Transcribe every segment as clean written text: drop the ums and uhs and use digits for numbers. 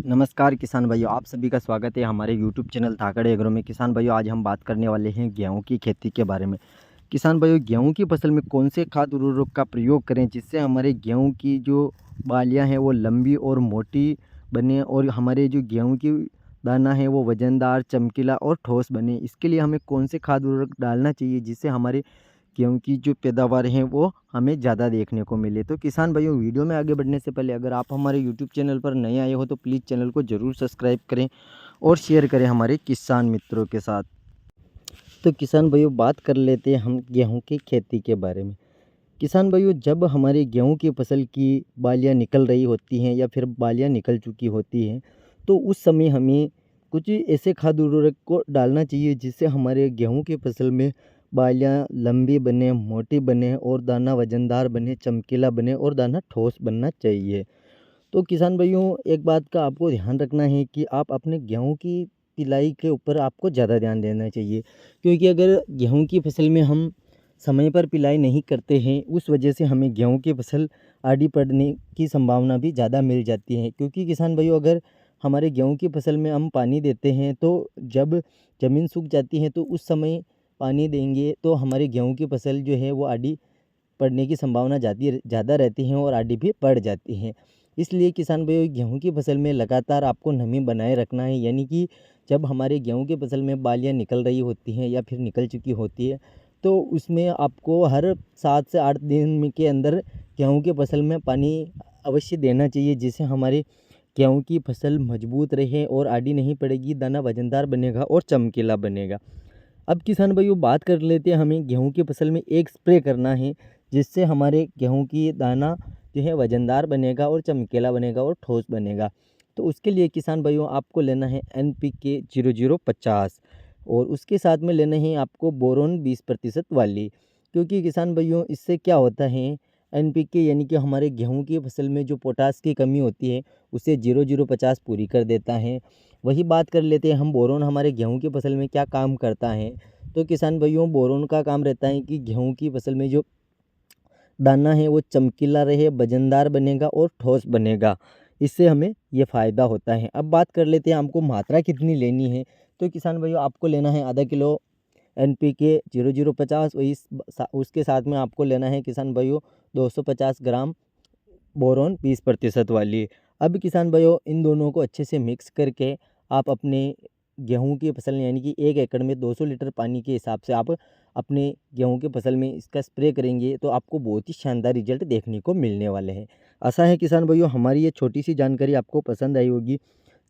नमस्कार किसान भाइयों, आप सभी का स्वागत है हमारे यूट्यूब चैनल धाकड़ एग्रो में। किसान भाइयों, आज हम बात करने वाले हैं गेहूं की खेती के बारे में। किसान भाइयों, गेहूं की फसल में कौन से खाद उर्वरक का प्रयोग करें जिससे हमारे गेहूं की जो बालियां हैं वो लंबी और मोटी बने और हमारे जो गेहूं की दाना है वो वजनदार, चमकीला और ठोस बने। इसके लिए हमें कौन से खाद उर्वरक डालना चाहिए जिससे हमारे गेहूं की जो पैदावार है वो हमें ज़्यादा देखने को मिले। तो किसान भाइयों, वीडियो में आगे बढ़ने से पहले अगर आप हमारे यूट्यूब चैनल पर नए आए हो तो प्लीज़ चैनल को ज़रूर सब्सक्राइब करें और शेयर करें हमारे किसान मित्रों के साथ। तो किसान भाइयों, बात कर लेते हैं हम गेहूं की खेती के बारे में। किसान भाइयों, जब हमारे गेहूं की फसल की बालियां निकल रही होती हैं या फिर बालियां निकल चुकी होती हैं तो उस समय हमें कुछ ऐसे खाद उर्वरक को डालना चाहिए जिससे हमारे गेहूं की फसल में बालियां लंबी बने, मोटी बने और दाना वजनदार बने, चमकीला बने और दाना ठोस बनना चाहिए। तो किसान भाइयों, एक बात का आपको ध्यान रखना है कि आप अपने गेहूं की पिलाई के ऊपर आपको ज़्यादा ध्यान देना चाहिए, क्योंकि अगर गेहूं की फसल में हम समय पर पिलाई नहीं करते हैं उस वजह से हमें गेहूं की फसल आड़ी पड़ने की संभावना भी ज़्यादा मिल जाती है। क्योंकि किसान भाइयों, अगर हमारे गेहूं की फसल में हम पानी देते हैं तो जब ज़मीन सूख जाती है तो उस समय पानी देंगे तो हमारे गेहूं की फसल जो है वो आड़ी पड़ने की संभावना ज़्यादा रहती है और आड़ी भी पड़ जाती है। इसलिए किसान भाइयों, गेहूं की फसल में लगातार आपको नमी बनाए रखना है, यानी कि जब हमारे गेहूं की फसल में बालियां निकल रही होती हैं या फिर निकल चुकी होती है तो उसमें आपको हर 7 से 8 दिन के अंदर गेहूं की फसल में पानी अवश्य देना चाहिए, जिससे हमारे गेहूं की फसल मजबूत रहे और आड़ी नहीं पड़ेगी, दाना वजनदार बनेगा और चमकीला बनेगा। अब किसान भाइयों, बात कर लेते हैं हमें गेहूं की फसल में एक स्प्रे करना है जिससे हमारे गेहूं की दाना जो है वजनदार बनेगा और चमकीला बनेगा और ठोस बनेगा। तो उसके लिए किसान भाइयों, आपको लेना है NPK 0050 और उसके साथ में लेना है आपको बोरोन 20% वाली। क्योंकि किसान भाइयों, इससे क्या होता है, NPK यानी कि हमारे गेहूं की फसल में जो पोटास की कमी होती है उसे 0050 पूरी कर देता है। वही बात कर लेते हैं हम बोरोन हमारे गेहूं की फसल में क्या काम करता है। तो किसान भाइयों, बोरोन का काम रहता है कि गेहूं की फसल में जो दाना है वो चमकीला रहे, वजनदार बनेगा और ठोस बनेगा। इससे हमें ये फ़ायदा होता है। अब बात कर लेते हैं हमको मात्रा कितनी लेनी है। तो किसान भाइयों, आपको लेना है आधा किलो NPK 0050, उसके साथ में आपको लेना है किसान भाइयों 250 ग्राम बोरोन 20% वाली। अब किसान भाइयों, इन दोनों को अच्छे से मिक्स करके आप अपने गेहूं की फसल यानी कि 1 एकड़ में 200 लीटर पानी के हिसाब से आप अपने गेहूं की फसल में इसका स्प्रे करेंगे तो आपको बहुत ही शानदार रिजल्ट देखने को मिलने वाले हैं। आशा है किसान भाइयों, हमारी ये छोटी सी जानकारी आपको पसंद आई होगी।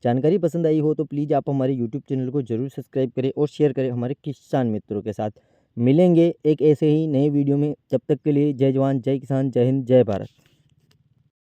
जानकारी पसंद आई हो तो प्लीज़ आप हमारे यूट्यूब चैनल को ज़रूर सब्सक्राइब करें और शेयर करें हमारे किसान मित्रों के साथ। मिलेंगे एक ऐसे ही नए वीडियो में, जब तक के लिए जय जवान, जय किसान, जय हिंद, जय भारत।